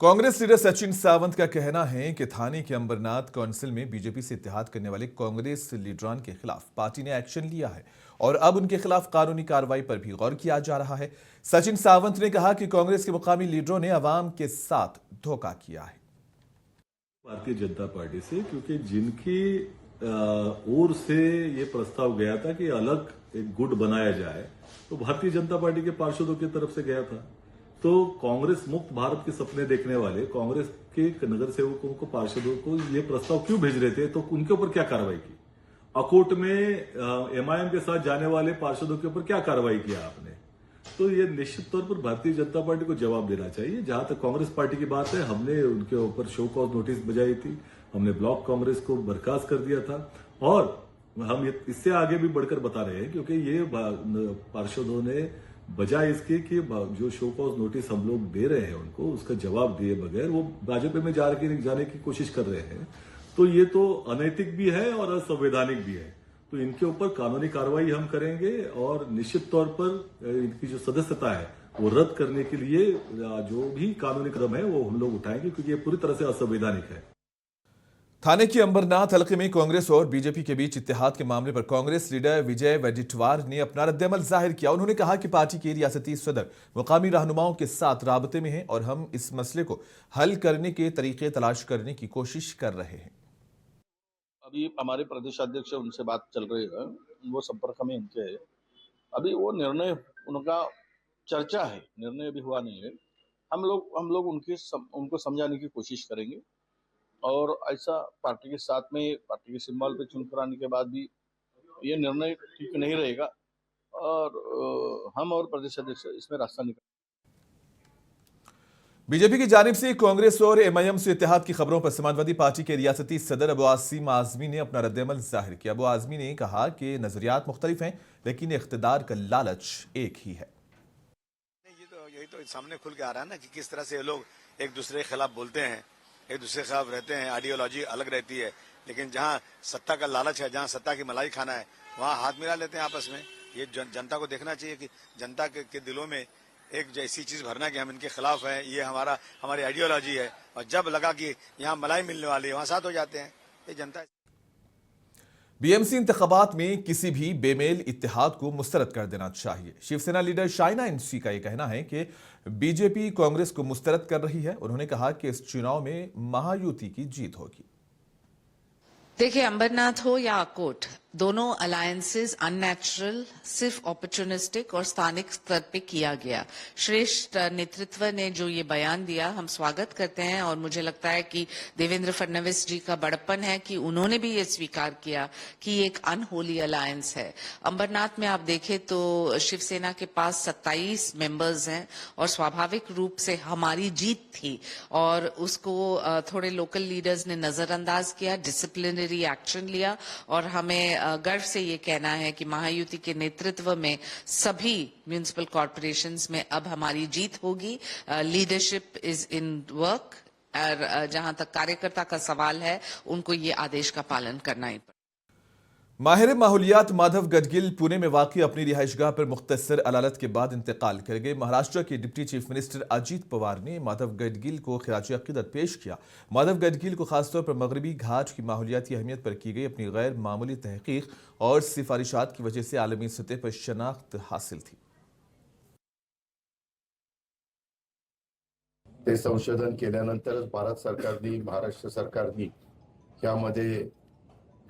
Congress leader Sachin Sawant का कहना है कि थाने के अंबरनाथ काउंसिल में बीजेपी से इत्तेहाद करने वाले कांग्रेस लीडरान के खिलाफ पार्टी ने एक्शन लिया है और अब उनके खिलाफ कानूनी कार्रवाई पर भी गौर किया जा रहा है। सचिन सावंत ने कहा कि कांग्रेस के मुकामी लीडरों ने अवाम के साथ धोखा किया है। भारतीय जनता पार्टी से, क्योंकि जिनकी ओर से ये प्रस्ताव गया था कि अलग एक गुट बनाया जाए, तो भारतीय जनता पार्टी के पार्षदों की तरफ से गया था। तो कांग्रेस मुक्त भारत के सपने देखने वाले कांग्रेस के नगर सेवकों को, पार्षदों को ये प्रस्ताव क्यों भेज रहे थे, तो उनके ऊपर क्या कार्रवाई की? अकोट में एमआईएम के साथ जाने वाले पार्षदों के ऊपर क्या कार्रवाई किया आपने? तो ये निश्चित तौर पर भारतीय जनता पार्टी को जवाब देना चाहिए। जहां तक कांग्रेस पार्टी की बात है, हमने उनके ऊपर शो कॉज नोटिस बजाई थी, हमने ब्लॉक कांग्रेस को बर्खास्त कर दिया था और हम इससे आगे भी बढ़कर बता रहे हैं, क्योंकि ये पार्षदों ने बजाय इसके कि जो शो कॉज नोटिस हम लोग दे रहे हैं उनको, उसका जवाब दिए बगैर वो भाजपा में जाने की कोशिश कर रहे हैं। तो ये तो अनैतिक भी है और असंवैधानिक भी है। तो इनके ऊपर कानूनी कार्रवाई हम करेंगे और निश्चित तौर पर इनकी जो सदस्यता है वो रद्द करने के लिए जो भी कानूनी कदम है वो हम लोग उठाएंगे, क्योंकि ये पूरी तरह से असंवैधानिक है। थाने के अंबरनाथ हलके में कांग्रेस और बीजेपी के बीच इत्तेहाद के मामले पर कांग्रेस लीडर विजय वडेट्टीवार ने अपना रद्देअमल जाहिर किया। उन्होंने कहा कि पार्टी के रियासती सदर मुकामी रहनुमाओं के साथ राबते में हैं और हम इस मसले को हल करने के तरीके तलाश करने की कोशिश कर रहे हैं। अभी हमारे प्रदेश अध्यक्ष उनसे बात चल रही है, वो संपर्क में इनके है। अभी वो निर्णय उनका चर्चा है, निर्णय अभी हुआ नहीं है। हम लोग उनको समझाने की कोशिश करेंगे और ऐसा पार्टी के साथ में पार्टी के सिंबल पे चुन कराने के बाद भी ये निर्णय ठीक नहीं रहेगा और हम और प्रदेश अध्यक्ष इसमें रास्ता निकाल। बीजेपी की जानिब से कांग्रेस और एमआईएम से इत्तेहाद की खबरों पर समाजवादी पार्टी के रियासती सदर अबू आसिम आजमी ने अपना रद्देअमल जाहिर किया। अबू आजमी ने कहा कि नजरियात मुख्तलिफ हैं, लेकिन इख्तिदार का लालच एक ही है। यही तो सामने खुल के आ रहा है ना कि किस तरह से ये लोग एक दूसरे के खिलाफ बोलते हैं, एक दूसरे के खिलाफ रहते हैं, आइडियोलॉजी अलग रहती है, लेकिन जहाँ सत्ता का लालच है, जहाँ सत्ता की मलाई खाना है, वहाँ हाथ मिला लेते हैं आपस में। ये जनता को देखना चाहिए कि जनता के दिलों में एक जैसी चीज भरना कि हम इनके खिलाफ हैं, ये हमारी आइडियोलॉजी है, और जब लगा कि यहाँ मलाई मिलने वाली है वहां साथ हो जाते हैं। ये जनता बीएमसी इंतखाबात में किसी भी बेमेल इत्तेहाद को मुस्तरद कर देना चाहिए। शिवसेना लीडर शाइना एनसी का यह कहना है कि बीजेपी कांग्रेस को मुस्तरद कर रही है। उन्होंने कहा कि इस चुनाव में महायुति की जीत होगी। देखिए, अंबरनाथ हो या अकोट, दोनों अलायंसेस अननेचुरल, सिर्फ अपॉर्चुनिस्टिक और स्थानिक स्तर पे किया गया। श्रेष्ठ नेतृत्व ने जो ये बयान दिया, हम स्वागत करते हैं और मुझे लगता है कि देवेंद्र फडणवीस जी का बड़प्पन है कि उन्होंने भी ये स्वीकार किया कि ये एक अनहोली अलायंस है। अंबरनाथ में आप देखें तो शिवसेना के पास 27 मेंबर्स हैं और स्वाभाविक रूप से हमारी जीत थी और उसको थोड़े लोकल लीडर्स ने नजरअंदाज किया, डिसिप्लिनरी एक्शन लिया और हमें गर्व से ये कहना है कि महायुति के नेतृत्व में सभी म्युनिसिपल कॉर्पोरेशंस में अब हमारी जीत होगी। लीडरशिप इज इन वर्क और जहां तक कार्यकर्ता का सवाल है, उनको ये आदेश का पालन करना ही पड़ेगा। माहिर माहौलियात माधव गडगिल पुणे में वाक़ई अपनी रिहाइशगाह पर मुख्तसर अदालत के बाद इंतकाल कर गए। महाराष्ट्र के deputy chief minister Ajit Pawar ने माधव गडगिल को खिराज अक़ीदत पेश किया। माधव गडगिल को खासतौर पर मगरबी घाट की माहौलियाती अहमियत पर की गई अपनी गैर मामूली तहकीक और सिफारिशात की वजह से आलमी सतह पर शनाख्त हासिल थी। ते संशोधन केल्यानंतरच भारत सरकारने, महाराष्ट्र सरकारने यामध्ये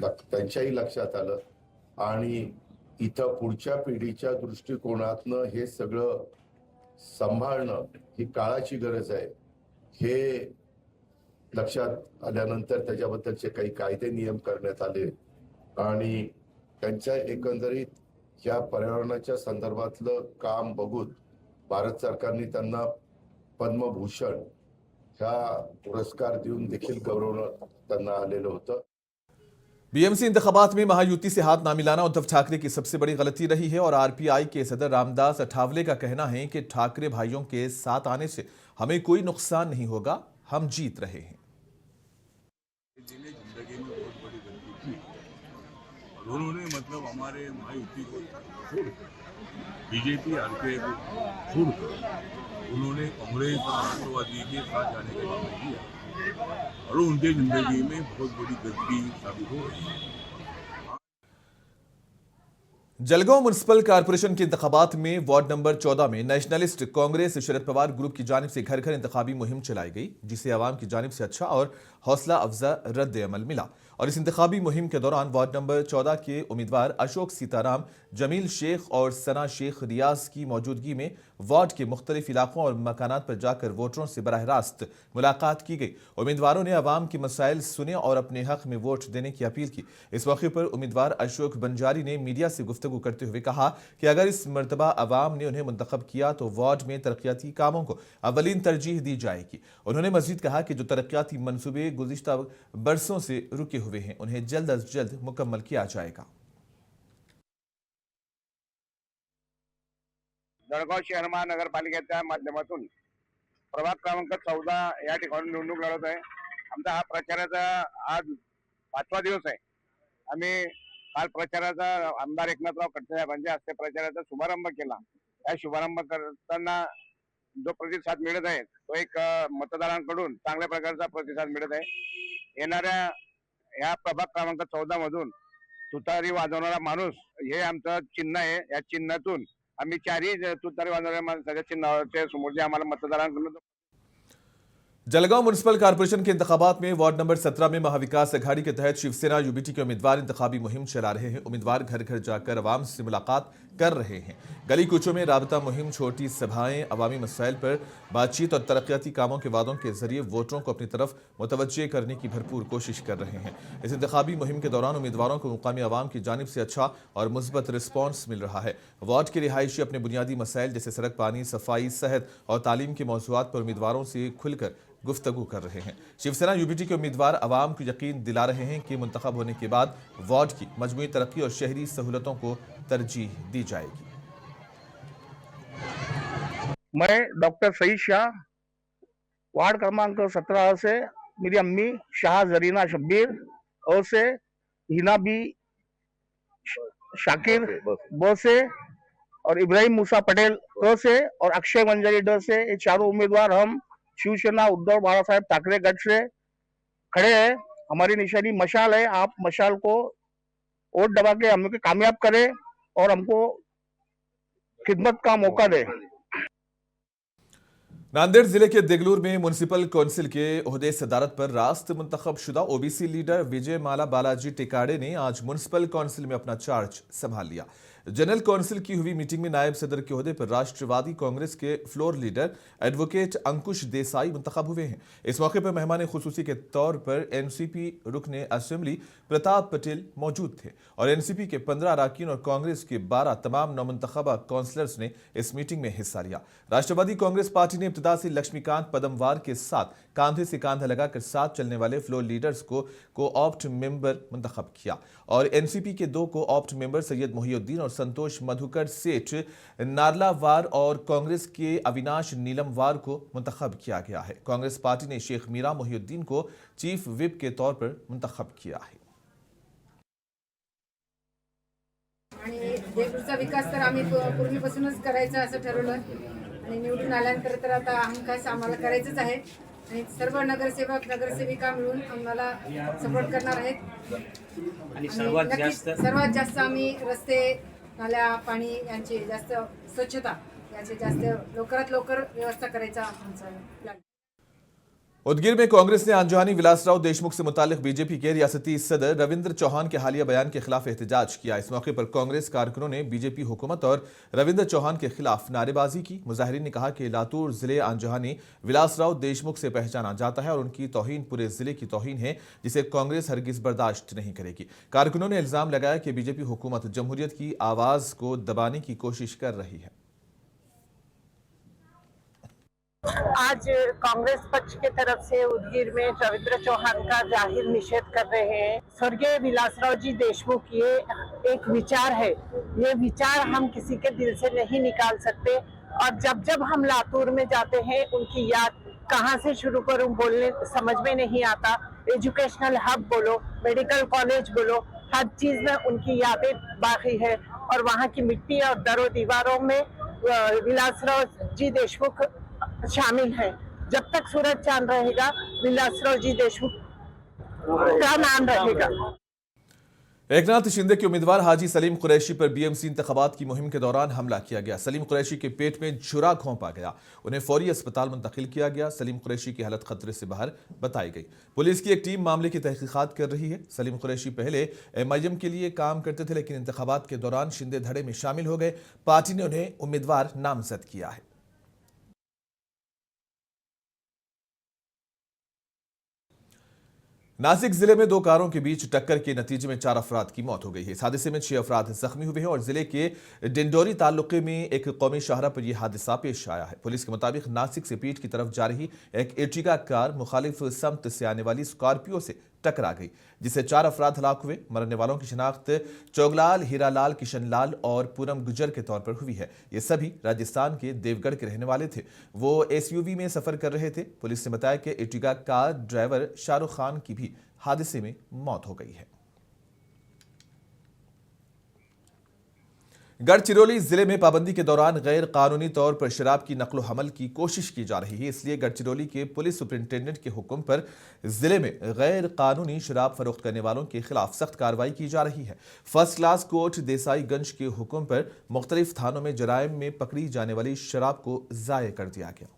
त्यांच्याही लक्षात आलं आणि इथं पुढच्या पिढीच्या दृष्टिकोनातनं हे सगळं सांभाळणं ही काळाची गरज आहे हे लक्षात आल्यानंतर त्याच्याबद्दलचे काही कायदे नियम करण्यात आले आणि त्यांच्या एकंदरीत या पर्यावरणाच्या संदर्भातलं काम बघून भारत सरकारने त्यांना पद्मभूषण हा पुरस्कार देऊन देखील गौरवण्यात त्यांना आलेलं होतं। बीएमसी इंतखाबात में महायुति से हाथ ना मिलाना उद्धव ठाकरे की सबसे बड़ी गलती रही है और आरपीआई के सदर रामदास अठावले का कहना है कि ठाकरे भाइयों के साथ आने से हमें कोई नुकसान नहीं होगा, हम जीत रहे हैं। जिंदगी में बहुत बड़ी गलती की उन्होंने, मतलब हमारे महायुति को बीजेपी आरपीआई को छोड़कर उन्होंने कांग्रेस और राष्ट्रवादी के साथ जाने का निर्णय लिया और उनके जिंदगी में बहुत बड़ी गलती साबित हो रही है। जलगांव म्युनिसिपल कारपोरेशन के इंतखाबात में वार्ड नंबर 14 में नेशनलिस्ट कांग्रेस शरद पवार ग्रुप की जानिब से घर घर इंतखाबी मुहिम चलाई गई, जिसे आवाम की जानिब से अच्छा और हौसला अफजा रद्द अमल मिला। और इस इंतखाबी मुहिम के दौरान वार्ड नंबर 14 के उम्मीदवार अशोक सीताराम, जमील शेख और सना शेख रियाज की मौजूदगी में वार्ड के मुख्तलिफ इलाकों और मकानात पर जाकर वोटरों से बराह रास्त मुलाकात की गई। उम्मीदवारों ने आवाम के मसाइल सुने और अपने हक में वोट देने की अपील की। इस मौके पर उम्मीदवार अशोक बंजारी ने मीडिया से गुफ्तगू करते हुए कहा कि अगर इस मरतबा आवाम ने उन्हें मुंतखब किया तो वार्ड में तरक्याती कामों को अवलीन तरजीह दी जाएगी। उन्होंने मजीद कहा कि जो तरक्याती मनसूबे गुज़िश्ता बरसों से रुके हुए हैं उन्हें जल्द अज जल्द मुकम्मल किया जाएगा। जळगाव शहर महानगरपालिकेच्या माध्यमातून प्रभाग क्रमांक 14 या ठिकाणी निवडणूक लढवत आहे। आमचा हा प्रचाराचा आज 5वा दिवस आहे। आम्ही काल प्रचाराचा आमदार एकनाथराव खडसे साहेबांच्या हस्ते प्रचाराचा शुभारंभ केला। या शुभारंभ करताना जो प्रतिसाद मिळत आहे तो एक मतदारांकडून चांगल्या प्रकारचा प्रतिसाद मिळत आहे। येणाऱ्या या प्रभाग क्रमांक 14 मधून तुतारी वाजवणारा माणूस हे आमचं चिन्ह आहे। या चिन्हातून आम्ही चारही तुतारी वाजवणाऱ्या माणसाच्या चिन्हाचे समोर जे आम्हाला मतदारांकडून जलगांव म्युनिसिपल कारपोरेशन के इंतखाबात में वार्ड नंबर 17 में महाविकास अघाड़ी के तहत शिवसेना यूबीटी के उम्मीदवार इंतखाबी मुहिम चला रहे हैं। उम्मीदवार घर घर जाकर आवाम से मुलाकात कर रहे हैं। गली कूचों में राबता मुहिम, छोटी सभाएं, अवामी मसाइल पर बातचीत और तरक्याती कामों के वादों के जरिए वोटरों को अपनी तरफ मुतवज्जे करने की भरपूर कोशिश कर रहे हैं। इस इंतखाबी मुहिम के दौरान उम्मीदवारों को मुकामी आवाम की जानिब से अच्छा और मुस्बत रिस्पॉन्स मिल रहा है। वार्ड के रिहायशी अपने बुनियादी मसाइल जैसे सड़क, पानी, सफाई, सेहत और तालीम के मौज़ूआत पर उम्मीदवारों से खुलकर गुफ्तगू कर रहे हैं। शिवसेना यूबीटी के उम्मीदवार आवाम को यकीन दिला रहे हैं कि मुंतखब होने के बाद वार्ड की मजमूई तरक्की और शहरी सहूलतों को तरजीह दी जाएगी। मैं डॉक्टर सईद शाह, वार्ड क्रमांक 17 से मेरी अम्मी शाह जरीना शब्बीर और से हिना बी शाकिर ब से और इब्राहिम मूसा पटेल क से और अक्षय मंजरी ड से, ये चारों उम्मीदवार हम शिवसेना उद्धव बाला साहेब ठाकरे गढ़ से खड़े हैं। हमारी निशानी मशाल है। आप मशाल को वोट दबा के हम लोग कामयाब करें और हमको खिदमत का मौका दें। नांदेड़ जिले के देगलूर में म्युनिसिपल काउंसिल के ओहदे सदारत पर रास्त मुंतखब शुदा ओबीसी लीडर विजय माला बालाजी टिकाड़े ने आज म्युनिसिपल काउंसिल में अपना चार्ज संभाल लिया। जनरल काउंसिल की हुई मीटिंग में नायब सदर के ओहदे पर राष्ट्रवादी कांग्रेस के फ्लोर लीडर एडवोकेट अंकुश देसाई मुंतखब हुए हैं। इस मौके पर मेहमान खुसूसी के तौर पर एनसीपी रुकने असेंबली प्रताप पटेल मौजूद थे और एनसीपी के 15 अरकान और कांग्रेस के 12 तमाम नौमुंतखबा काउंसलर्स ने इस मीटिंग में हिस्सा लिया। राष्ट्रवादी कांग्रेस पार्टी ने इब्तिदा से लक्ष्मीकांत पदमवार के साथ कांधे से कांधा लगाकर साथ चलने वाले फ्लोर लीडर्स को ऑप्ट मेंबर मुंतखब किया और एनसीपी के 2 को ऑप्ट मेंबर सैयद मोहिउद्दीन और संतोष मधुकर सेठ नारलावार और कांग्रेस के अविनाश नीलमवार को मुंतखब किया गया है। कांग्रेस पार्टी ने शेख मीरा मोहिउद्दीन को चीफ विप के तौर पर मुंतखब किया है। आणि देगलूरचा विकास तर आम्ही पूर्वीपासूनच करायचा असं ठरवलं आणि निवडून आल्यानंतर तर आता हमखास आम्हाला करायचंच आहे आणि सर्व नगरसेवक नगरसेविका मिळून आम्हाला सपोर्ट करणार आहेत आणि सर्वात जास्त आम्ही रस्ते, नाल्या, पाणी यांची जास्त स्वच्छता याची जास्त लवकरात लवकर व्यवस्था करायचा आमचा प्लॅन। उदगीर में कांग्रेस ने आंजहानी विलासराव देशमुख से मुतालिक बीजेपी के रियासती सदर रविंद्र चौहान के हालिया बयान के खिलाफ एहतजाज किया। इस मौके पर कांग्रेस कारकुनों ने बीजेपी हुकूमत और रविंद्र चौहान के खिलाफ नारेबाजी की। मुजाहिरीन ने कहा कि लातूर जिले आंजहानी विलासराव देशमुख से पहचाना जाता है और उनकी तौहीन पूरे जिले की तौहीन है, जिसे कांग्रेस हरगिज बर्दाश्त नहीं करेगी। कारकुनों ने इल्जाम लगाया कि बीजेपी हुकूमत जमहूरियत की आवाज को दबाने की कोशिश कर रही है। आज कांग्रेस पक्ष के तरफ से उदगीर में रविंद्र चौहान का जाहिर निषेध कर रहे हैं। स्वर्गीय विलासराव जी देशमुख ये एक विचार है, ये विचार हम किसी के दिल से नहीं निकाल सकते और जब जब हम लातूर में जाते हैं उनकी याद कहाँ से शुरू करूं बोलने समझ में नहीं आता। एजुकेशनल हब बोलो, मेडिकल कॉलेज बोलो, हर चीज में उनकी यादें बाकी है और वहाँ की मिट्टी और दरों दीवारों में विलासराव जी देशमुख शामिल है। जब तक सूरज चांद रहेगा, विलासराव जी देशमुख का नाम रहेगा। एकनाथ शिंदे के उम्मीदवार हाजी सलीम कुरैशी पर बीएमसी इंतखाबात की मुहिम के दौरान हमला किया गया। सलीम कुरैशी के पेट में छुरा घोंपा गया, उन्हें फौरी अस्पताल मुंतकिल किया गया। सलीम कुरैशी की हालत खतरे से बाहर बताई गई। पुलिस की एक टीम मामले की तहकीकात कर रही है। सलीम कुरैशी पहले एमआईएम के लिए काम करते थे, लेकिन इंतखाबात के दौरान शिंदे धड़े में शामिल हो गए। पार्टी ने उन्हें उम्मीदवार नामजद किया है। नासिक जिले में दो कारों के बीच टक्कर के नतीजे में 4 अफराद की मौत हो गई है। इस हादसे में 6 अफराद जख्मी हुए हैं और जिले के डिंडोरी तालुके में एक कौमी शाहरा पर यह हादसा पेश आया है। पुलिस के मुताबिक नासिक से पीठ की तरफ जा रही एक एर्टिगा कार मुखालिफ समत से आने वाली स्कॉर्पियो से टकरा गई, जिससे 4 अफराद हलाक हुए। मरने वालों की शिनाख्त चोगलाल, हीरालाल, किशनलाल और पूनम गुजर के तौर पर हुई है। ये सभी राजस्थान के देवगढ़ के रहने वाले थे। वो एसयूवी में सफर कर रहे थे। पुलिस ने बताया कि Ertiga car driver Shahrukh Khan की भी हादसे में मौत हो गई है। गढ़चिरौली जिले में पाबंदी के दौरान गैर कानूनी तौर पर शराब की नकलो हमल की कोशिश की जा रही है। इसलिए गढ़चिरौली के पुलिस सुपरिंटेंडेंट के हुक्म पर जिले में गैर कानूनी शराब फरोख्त करने वालों के खिलाफ सख्त कार्रवाई की जा रही है। फर्स्ट क्लास कोर्ट देसाईगंज के हुक्म पर मुख्तलिफ थानों में जराइम में पकड़ी जाने वाली शराब को जाये कर दिया गया।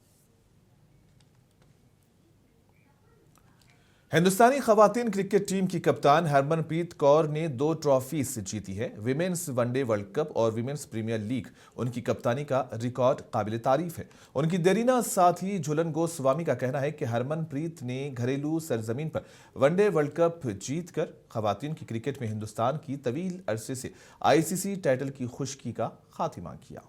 हिंदुस्तानी खवातीन क्रिकेट टीम की कप्तान हरमनप्रीत कौर ने 2 ट्रॉफीज जीती है। विमेंस वनडे वर्ल्ड कप और विमेंस प्रीमियर लीग। उनकी कप्तानी का रिकॉर्ड काबिल तारीफ है। उनकी देरीना साथी झूलन गोस्वामी का कहना है कि हरमनप्रीत ने घरेलू सरजमीन पर वनडे वर्ल्ड कप जीतकर खवातीन की क्रिकेट में हिंदुस्तान की तवील अरसे से आईसीसी टाइटल की खुशकी का खात्मा किया।